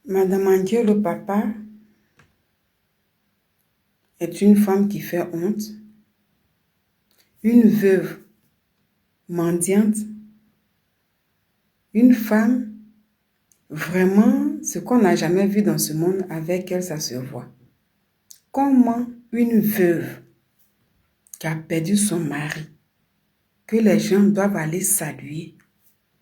Madame Andier, le papa, est une femme qui fait honte, une veuve mendiante, une femme, vraiment, ce qu'on n'a jamais vu dans ce monde, avec elle, ça se voit. Comment une veuve qui a perdu son mari, que les gens doivent aller saluer,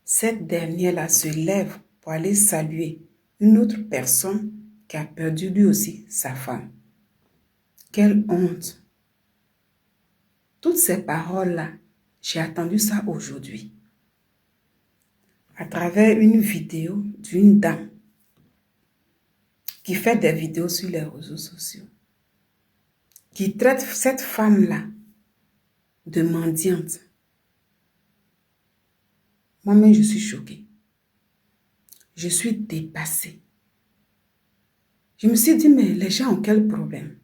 cette dernière-là se lève pour aller saluer une autre personne qui a perdu lui aussi sa femme. Quelle honte! Toutes ces paroles-là, j'ai attendu ça aujourd'hui. À travers une vidéo d'une dame qui fait des vidéos sur les réseaux sociaux, qui traite cette femme-là de mendiante. Moi-même, je suis choquée. Je suis dépassée. Je me suis dit, mais les gens ont quel problème?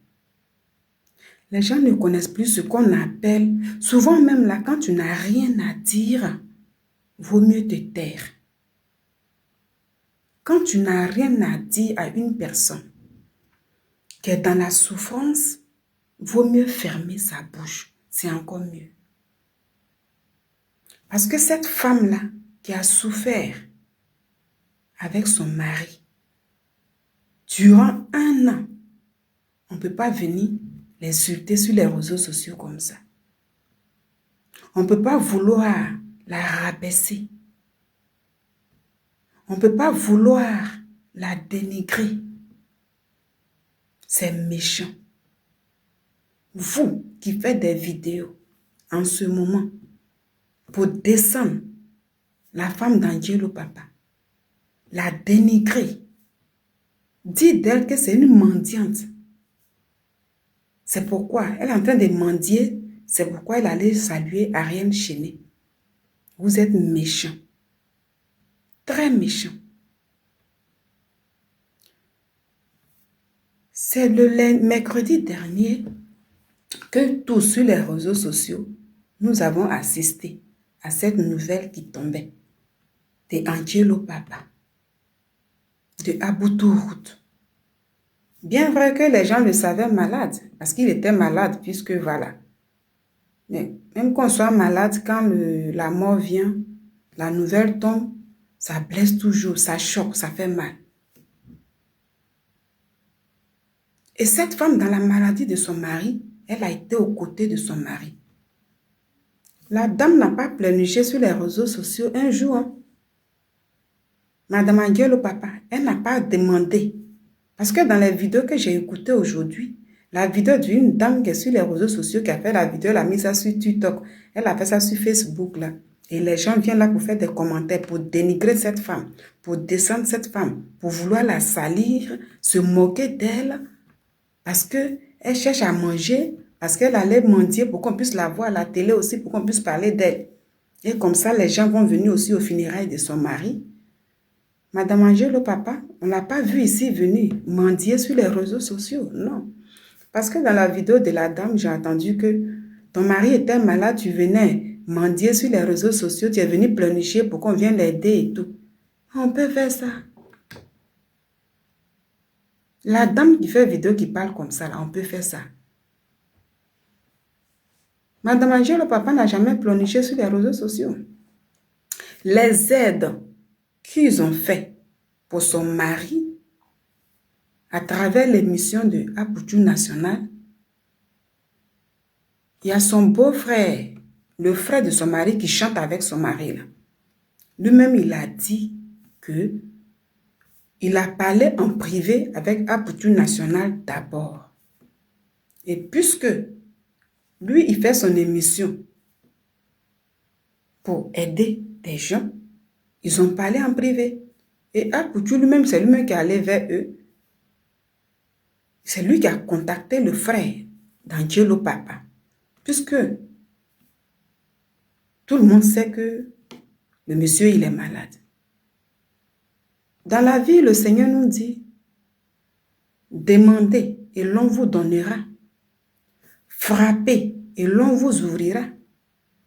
Les gens ne connaissent plus ce qu'on appelle, souvent même là, quand tu n'as rien à dire, vaut mieux te taire. Quand tu n'as rien à dire à une personne qui est dans la souffrance, vaut mieux fermer sa bouche. C'est encore mieux. Parce que cette femme-là qui a souffert avec son mari durant 1 an, on ne peut pas venir l'insulter sur les réseaux sociaux comme ça. On ne peut pas vouloir la rabaisser. On ne peut pas vouloir la dénigrer. C'est méchant. Vous qui faites des vidéos en ce moment pour descendre la femme d'Andier le papa, la dénigrer, dire d'elle que c'est une mendiante. C'est pourquoi elle est en train de mendier, c'est pourquoi elle allait saluer Ariel Chéné. Vous êtes méchant. Très méchant. C'est le mercredi dernier que tous sur les réseaux sociaux, nous avons assisté à cette nouvelle qui tombait de Angelo Papa, de Aboutourut. Bien vrai que les gens le savaient malade, parce qu'il était malade, puisque voilà. Mais même qu'on soit malade, quand la mort vient, la nouvelle tombe, ça blesse toujours, ça choque, ça fait mal. Et cette femme, dans la maladie de son mari, elle a été aux côtés de son mari. La dame n'a pas pleurniché sur les réseaux sociaux un jour. Hein. Madame Andier le papa, elle n'a pas demandé. Parce que dans les vidéos que j'ai écoutées aujourd'hui, la vidéo d'une dame qui est sur les réseaux sociaux, qui a fait la vidéo, elle a mis ça sur TikTok, elle a fait ça sur Facebook là. Et les gens viennent là pour faire des commentaires, pour dénigrer cette femme, pour descendre cette femme, pour vouloir la salir, se moquer d'elle, parce qu'elle cherche à manger, parce qu'elle allait mendier pour qu'on puisse la voir à la télé aussi, pour qu'on puisse parler d'elle. Et comme ça, les gens vont venir aussi aux funérailles de son mari. Madame Andier le papa, on ne l'a pas vu ici venir mendier sur les réseaux sociaux, non. Parce que dans la vidéo de la dame, j'ai entendu que ton mari était malade, tu venais mendier sur les réseaux sociaux, tu es venu pleurnicher pour qu'on vienne l'aider et tout. On peut faire ça. La dame qui fait vidéo qui parle comme ça, là, on peut faire ça. Madame Andier le papa n'a jamais pleurniché sur les réseaux sociaux. Les aides qu'ils ont fait pour son mari à travers l'émission de Aboutou National, il y a son beau-frère, le frère de son mari qui chante avec son mari. Lui-même, il a dit que il a parlé en privé avec Aboutou National d'abord. Et puisque lui, il fait son émission pour aider des gens, ils ont parlé en privé. Et Aboutou lui-même, c'est lui-même qui est allé vers eux. C'est lui qui a contacté le frère d'Angelo Papa. Puisque tout le monde sait que le monsieur, il est malade. Dans la vie, le Seigneur nous dit, demandez et l'on vous donnera. Frappez et l'on vous ouvrira.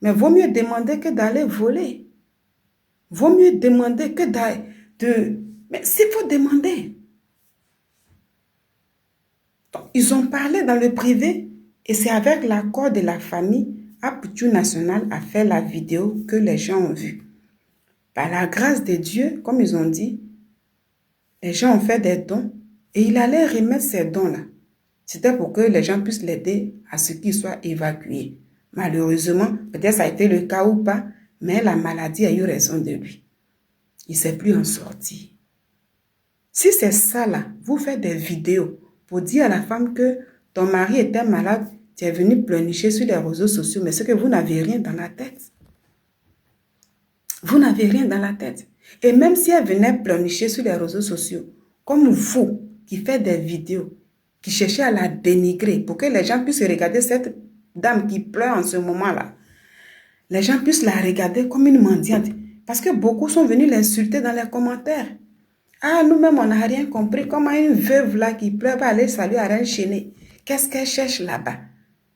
Mais vaut mieux demander que d'aller voler. Vaut mieux demander que d'aller... Mais s'il faut demander. Donc, ils ont parlé dans le privé et c'est avec l'accord de la famille, Aputu National a fait la vidéo que les gens ont vue. Par la grâce de Dieu, comme ils ont dit, les gens ont fait des dons et il allait remettre ces dons-là. C'était pour que les gens puissent l'aider à ce qu'il soit évacué. Malheureusement, peut-être ça a été le cas ou pas, mais la maladie a eu raison de lui. Il ne sait plus en sortir. Si c'est ça là, vous faites des vidéos pour dire à la femme que ton mari était malade, tu es venu pleurnicher sur les réseaux sociaux, mais c'est que vous n'avez rien dans la tête. Vous n'avez rien dans la tête. Et même si elle venait pleurnicher sur les réseaux sociaux, comme vous qui faites des vidéos, qui cherchez à la dénigrer pour que les gens puissent regarder cette dame qui pleure en ce moment-là, les gens puissent la regarder comme une mendiante. Parce que beaucoup sont venus l'insulter dans les commentaires. Ah, nous-mêmes, on n'a rien compris. Comment une veuve là qui pleure va aller saluer à Reine Chénée? Qu'est-ce qu'elle cherche là-bas?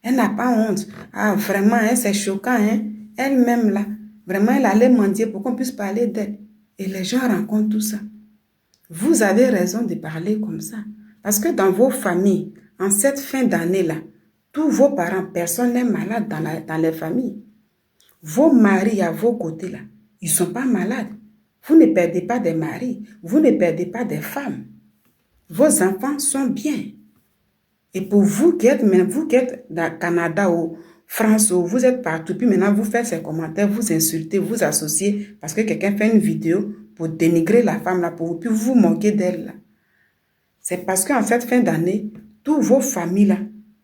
Elle n'a pas honte. Ah, vraiment, hein, c'est choquant. Hein? Elle-même là, vraiment, elle allait mendier pour qu'on puisse parler d'elle. Et les gens rencontrent tout ça. Vous avez raison de parler comme ça. Parce que dans vos familles, en cette fin d'année-là, tous vos parents, personne n'est malade dans les familles. Vos maris à vos côtés là, ils ne sont pas malades. Vous ne perdez pas des maris, vous ne perdez pas des femmes. Vos enfants sont bien. Et pour vous qui êtes dans Canada ou France ou vous êtes partout, puis maintenant vous faites ces commentaires, vous insultez, vous associez parce que quelqu'un fait une vidéo pour dénigrer la femme là pour vous, puis vous moquez d'elle là. C'est parce qu'en cette fin d'année, toutes vos familles là,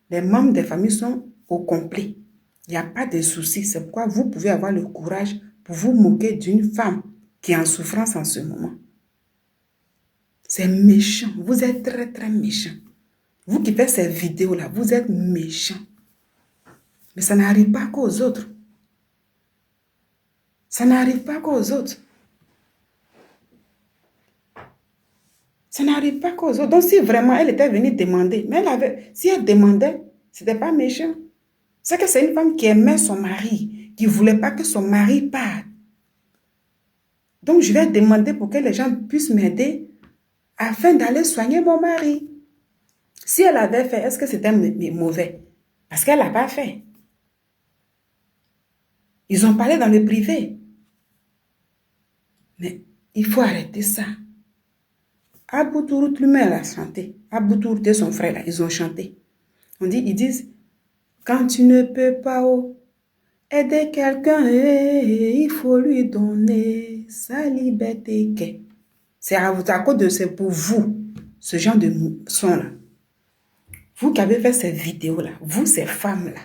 les membres des familles sont au complet. Il n'y a pas de souci. C'est pourquoi vous pouvez avoir le courage pour vous moquer d'une femme qui est en souffrance en ce moment. C'est méchant. Vous êtes très, très méchant. Vous qui faites ces vidéos-là, vous êtes méchant. Mais ça n'arrive pas qu'aux autres. Ça n'arrive pas qu'aux autres. Ça n'arrive pas qu'aux autres. Donc, si vraiment elle était venue demander, mais si elle demandait, ce n'était pas méchant. C'est que c'est une femme qui aimait son mari, qui ne voulait pas que son mari parte. Donc, je vais demander pour que les gens puissent m'aider afin d'aller soigner mon mari. Si elle avait fait, est-ce que c'était mauvais? Parce qu'elle n'a pas fait. Ils ont parlé dans le privé. Mais il faut arrêter ça. Aboutourou, lui-même, elle a chanté. Aboutourou et son frère, là, ils ont chanté. Ils disent, quand tu ne peux pas aider quelqu'un, il faut lui donner sa liberté. C'est à cause de c'est pour vous, ce genre de son-là. Vous qui avez fait ces vidéos-là, vous, ces femmes-là,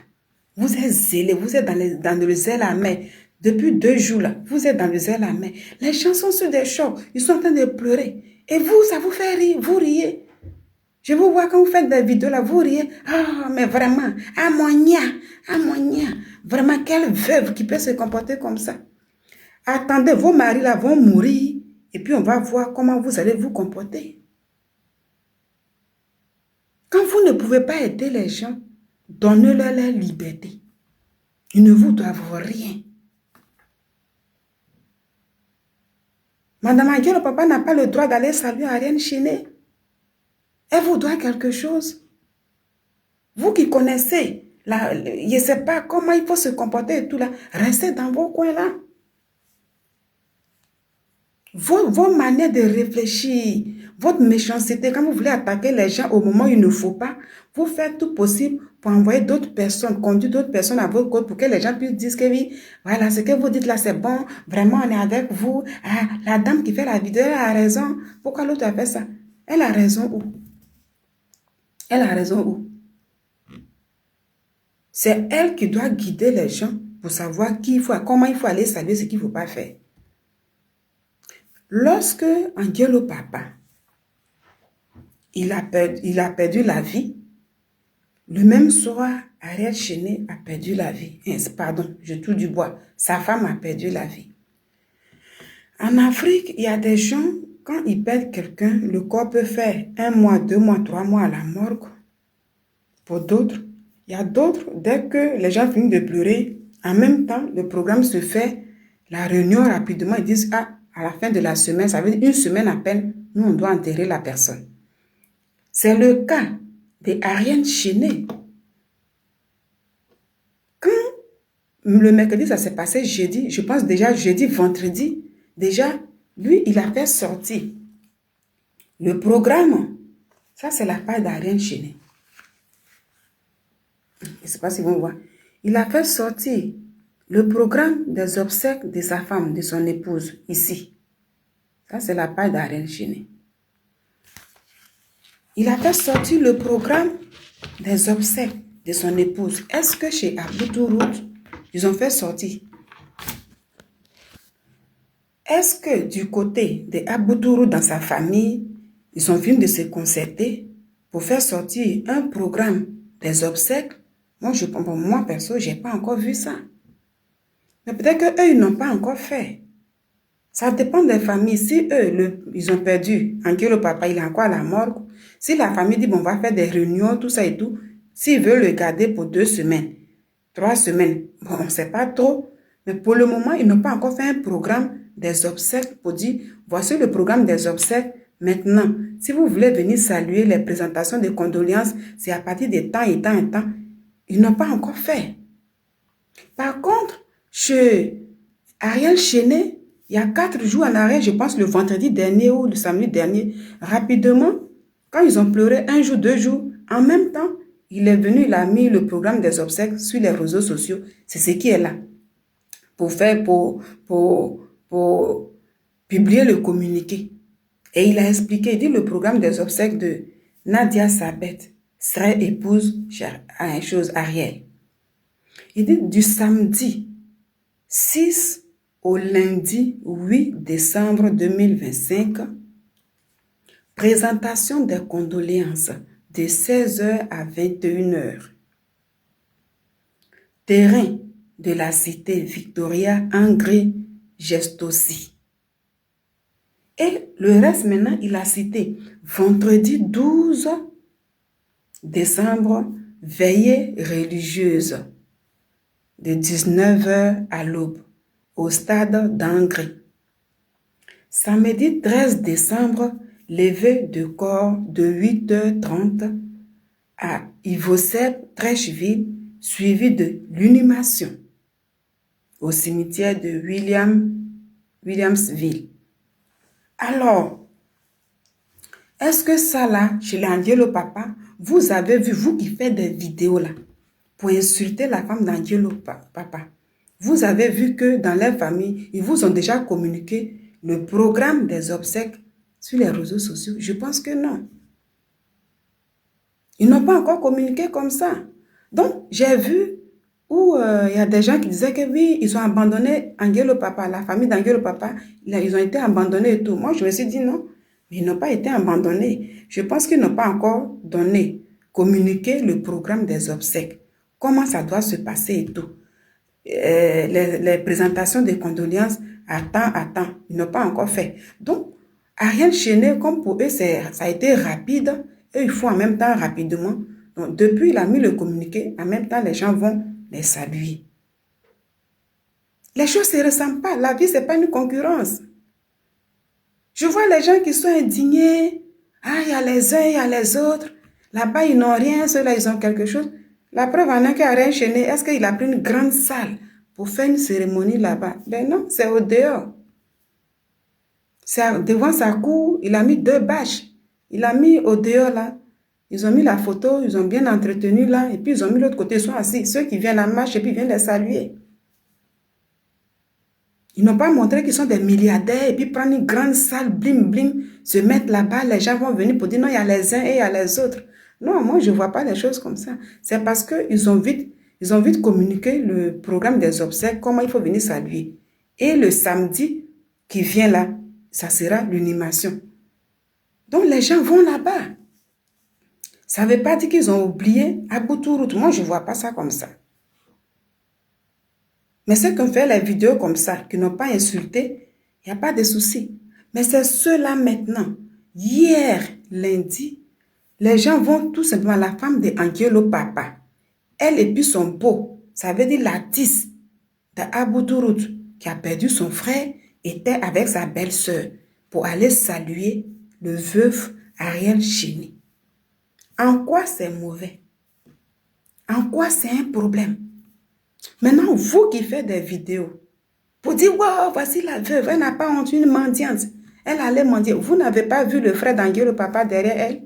vous êtes zélés, vous êtes dans le zèle à main. Depuis 2 jours, là, vous êtes dans le zèle à main. Les gens sont sur des chocs, ils sont en train de pleurer. Et vous, ça vous fait rire, vous riez. Je vous vois quand vous faites des vidéos là, vous riez. Ah, mais vraiment, ah mon nia. Vraiment, quelle veuve qui peut se comporter comme ça. Attendez, vos maris là vont mourir. Et puis on va voir comment vous allez vous comporter. Quand vous ne pouvez pas aider les gens, donnez-leur la liberté. Ils ne vous doivent rien. Madame Aguier, le papa n'a pas le droit d'aller saluer Ariane Chénée. Elle vous doit quelque chose. Vous qui connaissez, je ne sais pas comment il faut se comporter et tout là, restez dans vos coins là. Vos manières de réfléchir, votre méchanceté, quand vous voulez attaquer les gens au moment où il ne faut pas, vous faites tout possible pour envoyer d'autres personnes, conduire d'autres personnes à votre côté pour que les gens puissent dire que oui, voilà, ce que vous dites là, c'est bon, vraiment, on est avec vous. Ah, la dame qui fait la vidéo, elle a raison. Pourquoi l'autre a fait ça? Elle a raison où? Elle a raison où? C'est elle qui doit guider les gens pour savoir comment il faut aller saluer ce qu'il ne faut pas faire. Lorsque Angelo Papa, il a perdu la vie, le même soir, Ariel Chénée a perdu la vie. Pardon, je touche du bois. Sa femme a perdu la vie. En Afrique, il y a des gens, quand ils perdent quelqu'un, le corps peut faire 1 mois, 2 mois, 3 mois à la morgue. Pour d'autres, il y a d'autres, dès que les gens finissent de pleurer, en même temps, le programme se fait, la réunion rapidement, ils disent, ah, à la fin de la semaine, ça veut dire 1 semaine à peine, nous, on doit enterrer la personne. C'est le cas de Ariel Chéné. Quand le mercredi, ça s'est passé jeudi, je pense déjà jeudi, vendredi, déjà, lui, il a fait sortir le programme. Ça, c'est la part d'Ariel Chéné. Je ne sais pas si vous voyez. Il a fait sortir le programme des obsèques de sa femme, de son épouse, ici. Ça, c'est la part d'Ariel Chéné. Il a fait sortir le programme des obsèques de son épouse. Est-ce que chez Abou Tourout, ils ont fait sortir? Est-ce que du côté de Abou Tourout, dans sa famille, ils ont fini de se concerter pour faire sortir un programme des obsèques? Moi perso, je n'ai pas encore vu ça. Mais peut-être qu'eux, ils n'ont pas encore fait. Ça dépend des familles. Si eux, ils ont perdu, le papa, il est encore à la morgue. Si la famille dit, bon, on va faire des réunions, tout ça et tout, s'ils veulent le garder pour 2 semaines, 3 semaines, bon, on ne sait pas trop. Mais pour le moment, ils n'ont pas encore fait un programme des obsèques pour dire, voici le programme des obsèques. Maintenant, si vous voulez venir saluer les présentations de condoléances, c'est à partir de temps et temps et temps. Ils n'ont pas encore fait. Par contre, chez Ariel Chéné, il y a 4 jours en arrêt, je pense le vendredi dernier ou le samedi dernier, rapidement, quand ils ont pleuré 1 jour, 2 jours, en même temps, il est venu, il a mis le programme des obsèques sur les réseaux sociaux. C'est ce qui est là. Pour publier le communiqué. Et il a expliqué, il dit le programme des obsèques de Nadia Sabet serait épouse à une chose Ariel. Il dit du samedi 6 au lundi 8 décembre 2025, présentation des condoléances de 16h à 21h. Terrain de la cité Victoria Angri Gestosi. Et le reste maintenant, il a cité vendredi 12 décembre, veillée religieuse de 19h à l'aube au stade d'Angri. Samedi 13 décembre, levée de corps de 8h30 à Ivosep, Trècheville, suivi de l'inhumation au cimetière de Williamsville. Alors, est-ce que ça là, chez l'Angelo Papa, vous avez vu, vous qui faites des vidéos là, pour insulter la femme d'Angelo Papa, vous avez vu que dans leur famille, ils vous ont déjà communiqué le programme des obsèques sur les réseaux sociaux? Je pense que non. Ils n'ont pas encore communiqué comme ça. Donc, j'ai vu où il y a des gens qui disaient que oui, ils ont abandonné Angelo Papa, la famille d'Angelo Papa, ils ont été abandonnés et tout. Moi, je me suis dit non, mais ils n'ont pas été abandonnés. Je pense qu'ils n'ont pas encore communiqué le programme des obsèques. Comment ça doit se passer et tout. Les présentations de condoléances à temps, ils n'ont pas encore fait. Donc, Ariel Chéné, comme pour eux, ça a été rapide, eux, ils font en même temps rapidement. Donc, depuis, il a mis le communiqué, en même temps, les gens vont les saluer. Les choses ne se ressemblent pas. La vie, ce n'est pas une concurrence. Je vois les gens qui sont indignés. Ah, il y a les uns, il y a les autres. Là-bas, ils n'ont rien, ceux-là, ils ont quelque chose. La preuve en est qu'Ariel Chéné, est-ce qu'il a pris une grande salle pour faire une cérémonie là-bas? Ben non, c'est au dehors. C'est devant sa cour, il a mis 2 bâches. Il a mis au dehors là. Ils ont mis la photo, ils ont bien entretenu là, et puis ils ont mis l'autre côté, ils sont assis. Ceux qui viennent en marche, et puis ils viennent les saluer. Ils n'ont pas montré qu'ils sont des milliardaires, et puis prendre une grande salle, bling bling, se mettre là-bas, les gens vont venir pour dire non, il y a les uns et il y a les autres. Non, moi je ne vois pas les choses comme ça. C'est parce qu'ils ont vite communiqué le programme des obsèques, comment il faut venir saluer. Et le samedi qui vient là, ça sera l'inhumation. Donc les gens vont là-bas. Ça ne veut pas dire qu'ils ont oublié Abou Tourout. Moi, je ne vois pas ça comme ça. Mais ceux qui ont fait les vidéos comme ça, qui n'ont pas insulté, il n'y a pas de souci. Mais c'est ceux-là maintenant. Hier, lundi, les gens vont tout simplement, la femme de Angelo Papa, elle et puis son beau, ça veut dire l'artiste d'Abou Tourout, qui a perdu son frère, était avec sa belle-sœur pour aller saluer le veuf Ariel Chéné. En quoi c'est mauvais? En quoi c'est un problème? Maintenant, vous qui faites des vidéos, pour dire, wow, voici la veuve, elle n'a pas honte, une mendiante. Elle allait mendier. Vous n'avez pas vu le frère d'Anguille, le papa derrière elle?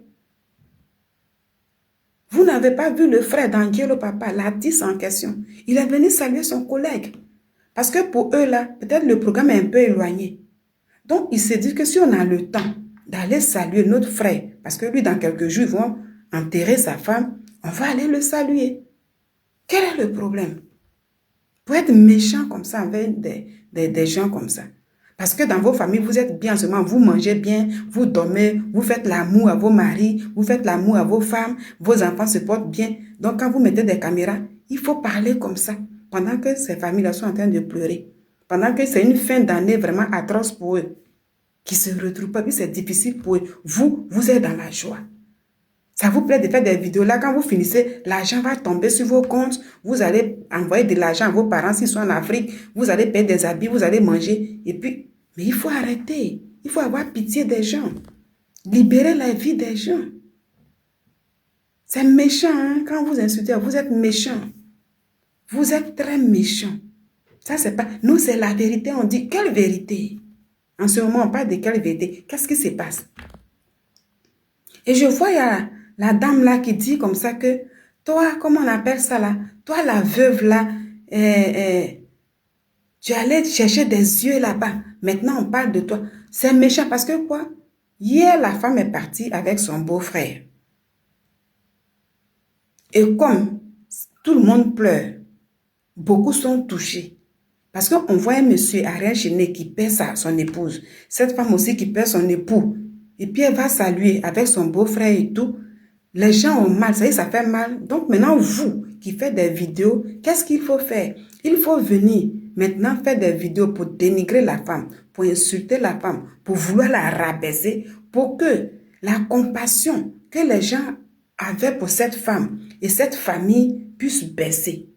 Vous n'avez pas vu le frère d'Anguille, le papa, l'artiste en question. Il est venu saluer son collègue. Parce que pour eux, là, peut-être le programme est un peu éloigné. Donc, il se dit que si on a le temps d'aller saluer notre frère, parce que lui, dans quelques jours, ils vont enterrer sa femme, on va aller le saluer. Quel est le problème? Pour être méchant comme ça avec des gens comme ça. Parce que dans vos familles, vous êtes bien seulement, vous mangez bien, vous dormez, vous faites l'amour à vos maris, vous faites l'amour à vos femmes, vos enfants se portent bien. Donc, quand vous mettez des caméras, il faut parler comme ça, pendant que ces familles-là sont en train de pleurer. Pendant que c'est une fin d'année vraiment atroce pour eux, qui ne se retrouvent pas, puis c'est difficile pour eux. Vous êtes dans la joie. Ça vous plaît de faire des vidéos là, quand vous finissez, l'argent va tomber sur vos comptes, vous allez envoyer de l'argent à vos parents s'ils sont en Afrique, vous allez payer des habits, vous allez manger. Et puis, mais il faut arrêter. Il faut avoir pitié des gens. Libérer la vie des gens. C'est méchant, hein? Quand vous insultez, vous êtes méchant. Vous êtes très méchant. Ça, c'est pas... Nous, c'est la vérité. On dit, quelle vérité? En ce moment, on parle de quelle vérité? Qu'est-ce qui se passe? Et je vois, il y a la dame là qui dit comme ça que, toi, comment on appelle ça là? Toi, la veuve là, tu allais chercher des yeux là-bas. Maintenant, on parle de toi. C'est méchant parce que quoi? Hier, la femme est partie avec son beau-frère. Et comme tout le monde pleure, beaucoup sont touchés. Parce qu'on voit un monsieur Ariel Chenet qui perd son épouse. Cette femme aussi qui perd son époux. Et puis elle va saluer avec son beau-frère et tout. Les gens ont mal, ça fait mal. Donc maintenant, vous qui faites des vidéos, qu'est-ce qu'il faut faire? Il faut venir maintenant faire des vidéos pour dénigrer la femme, pour insulter la femme, pour vouloir la rabaisser, pour que la compassion que les gens avaient pour cette femme et cette famille puisse baisser.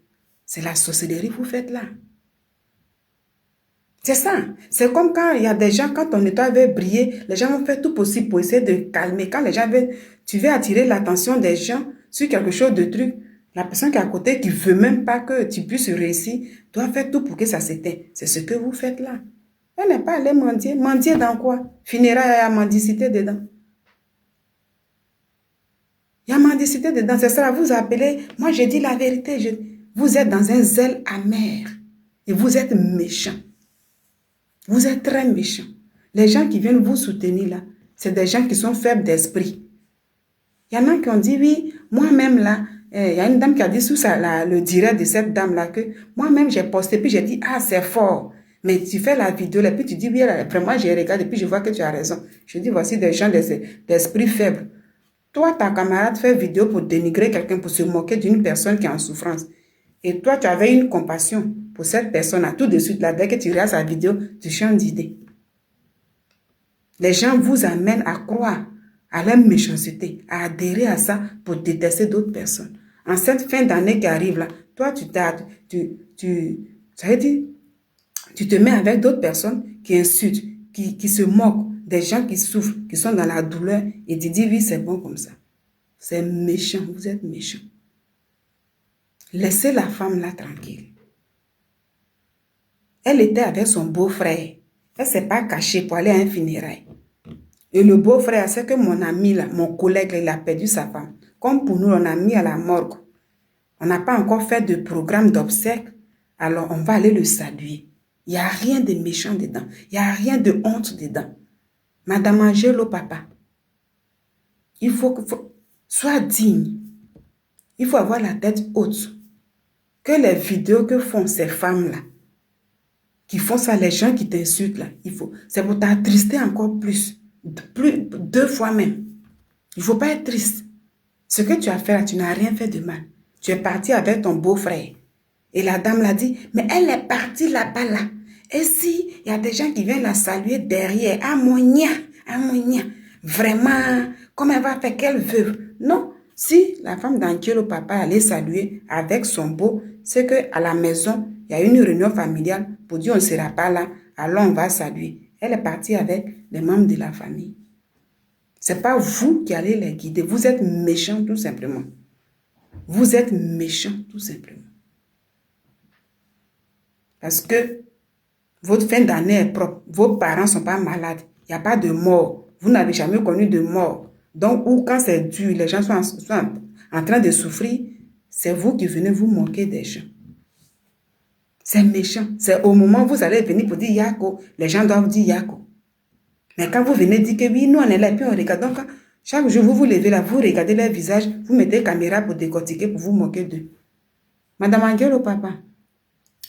C'est la sorcellerie que vous faites là. C'est ça. C'est comme quand il y a des gens, quand ton étoile veut briller, les gens vont faire tout possible pour essayer de calmer. Quand les gens veulent, tu veux attirer l'attention des gens sur quelque chose de truc, la personne qui est à côté, qui ne veut même pas que tu puisses réussir, doit faire tout pour que ça s'éteigne. C'est ce que vous faites là. Elle n'est pas allée mendier. Mendier dans quoi? Funérailles à mendicité dedans. Il y a mendicité dedans. C'est ça, vous appelez. Moi, je dis la vérité. Vous êtes dans un zèle amer. Et vous êtes méchant. Vous êtes très méchant. Les gens qui viennent vous soutenir là, c'est des gens qui sont faibles d'esprit. Il y en a qui ont dit, oui, moi-même là, il y a une dame qui a dit sous ça, le direct de cette dame-là que moi-même j'ai posté, puis j'ai dit, ah, c'est fort. Mais tu fais la vidéo, et puis tu dis, oui, vraiment, j'ai regardé, et puis je vois que tu as raison. Je dis, voici des gens d'esprit faible. Toi, ta camarade fait vidéo pour dénigrer quelqu'un, pour se moquer d'une personne qui est en souffrance. Et toi, tu avais une compassion pour cette personne-là. Tout de suite, là, dès que tu regardes sa vidéo, tu changes d'idée. Les gens vous amènent à croire à leur méchanceté, à adhérer à ça pour détester d'autres personnes. En cette fin d'année qui arrive là, toi, ça veut dire, tu te mets avec d'autres personnes qui insultent, qui se moquent, des gens qui souffrent, qui sont dans la douleur, et tu dis, oui, c'est bon comme ça. C'est méchant, vous êtes méchant. Laissez la femme là tranquille. Elle était avec son beau-frère. Elle ne s'est pas cachée pour aller à un funérail. Et le beau-frère, c'est que mon ami, là, mon collègue, il a perdu sa femme. Comme pour nous, on a mis à la morgue. On n'a pas encore fait de programme d'obsèques. Alors, on va aller le saluer. Il n'y a rien de méchant dedans. Il n'y a rien de honte dedans. Madame Angelo, papa, il faut sois digne. Il faut avoir la tête haute. Que les vidéos que font ces femmes-là, qui font ça, les gens qui t'insultent là, c'est pour t'attrister encore plus, deux fois même. Il ne faut pas être triste. Ce que tu as fait là, tu n'as rien fait de mal. Tu es parti avec ton beau-frère. Et la dame l'a dit, mais elle est partie là-bas là. Et si il y a des gens qui viennent la saluer derrière, Amonia, vraiment, comme elle va faire qu'elle veut. Non, si la femme d'Ankiel papa allait saluer avec son beau, c'est qu'à la maison, il y a une réunion familiale pour dire on ne sera pas là, alors on va saluer. Elle est partie avec les membres de la famille. Ce n'est pas vous qui allez les guider. Vous êtes méchant tout simplement. Vous êtes méchant tout simplement. Parce que votre fin d'année est propre. Vos parents ne sont pas malades. Il n'y a pas de mort. Vous n'avez jamais connu de mort. Donc, ou quand c'est dur, les gens sont en train de souffrir, c'est vous qui venez vous moquer des gens. C'est méchant. C'est au moment où vous allez venir pour dire Yako, les gens doivent dire Yako. Mais quand vous venez dire que oui, nous on est là et puis on regarde. Donc, chaque jour, vous vous levez là, vous regardez leur visage, vous mettez la caméra pour décortiquer, pour vous moquer d'eux. Madame Angelo, papa,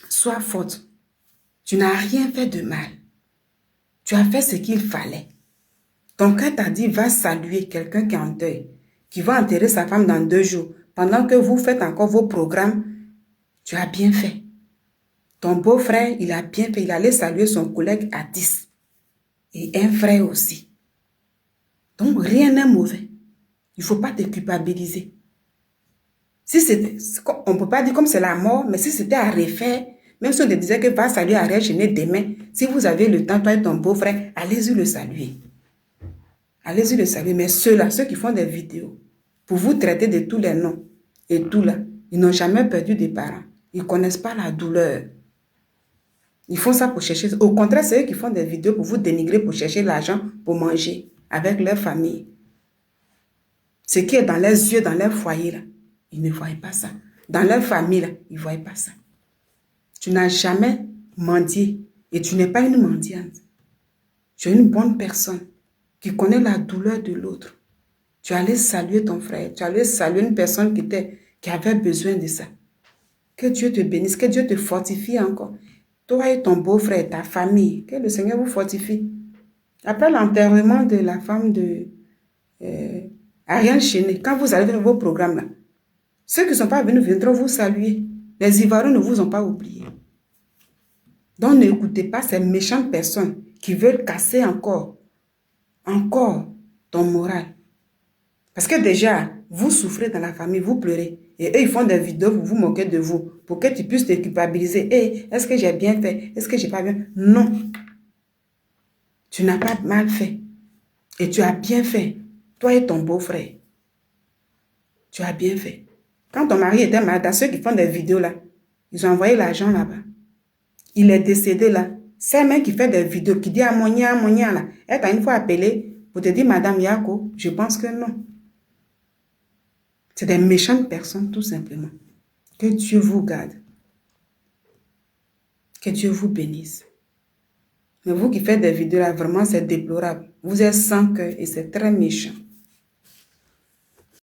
sois forte. Tu n'as rien fait de mal. Tu as fait ce qu'il fallait. Ton cœur t'a dit, va saluer quelqu'un qui est en deuil, qui va enterrer sa femme dans 2 jours. Pendant que vous faites encore vos programmes, tu as bien fait. Ton beau-frère, il a bien fait. Il allait saluer son collègue à 10. Et un frère aussi. Donc, rien n'est mauvais. Il ne faut pas te culpabiliser. Si c'était, on ne peut pas dire comme c'est la mort, mais si c'était à refaire, même si on te disait que va saluer à Régener demain, si vous avez le temps, toi et ton beau-frère, allez-y le saluer. Allez-y le saluer. Mais ceux-là, ceux qui font des vidéos, pour vous traiter de tous les noms et tout là, ils n'ont jamais perdu des parents. Ils ne connaissent pas la douleur. Ils font ça pour chercher. Au contraire, c'est eux qui font des vidéos pour vous dénigrer, pour chercher l'argent, pour manger avec leur famille. Ce qui est dans leurs yeux, dans leur foyer, là, ils ne voient pas ça. Dans leur famille, là, ils ne voient pas ça. Tu n'as jamais mendié et tu n'es pas une mendiante. Tu es une bonne personne qui connaît la douleur de l'autre. Tu allais saluer ton frère, tu allais saluer une personne qui avait besoin de ça. Que Dieu te bénisse, que Dieu te fortifie encore. Toi et ton beau-frère, ta famille, que le Seigneur vous fortifie. Après l'enterrement de la femme de Ariane Chéné, quand vous allez faire vos programmes là, ceux qui ne sont pas venus viendront vous saluer. Les Ivoiriens ne vous ont pas oublié. Donc n'écoutez pas ces méchantes personnes qui veulent casser encore ton moral. Parce que déjà, vous souffrez dans la famille, vous pleurez. Et eux, ils font des vidéos pour vous moquer de vous. Pour que tu puisses te culpabiliser. Hey, est-ce que j'ai bien fait? Est-ce que j'ai pas bien? Non. Tu n'as pas mal fait. Et tu as bien fait. Toi et ton beau-frère. Tu as bien fait. Quand ton mari était malade, ceux qui font des vidéos là, ils ont envoyé l'argent là-bas. Il est décédé là. C'est même qui fait des vidéos, qui dit à Monia là. Elle t'a une fois appelé pour te dire, Madame Yako, je pense que non. C'est des méchantes personnes, tout simplement. Que Dieu vous garde. Que Dieu vous bénisse. Mais vous qui faites des vidéos là, vraiment, c'est déplorable. Vous êtes sans cœur et c'est très méchant.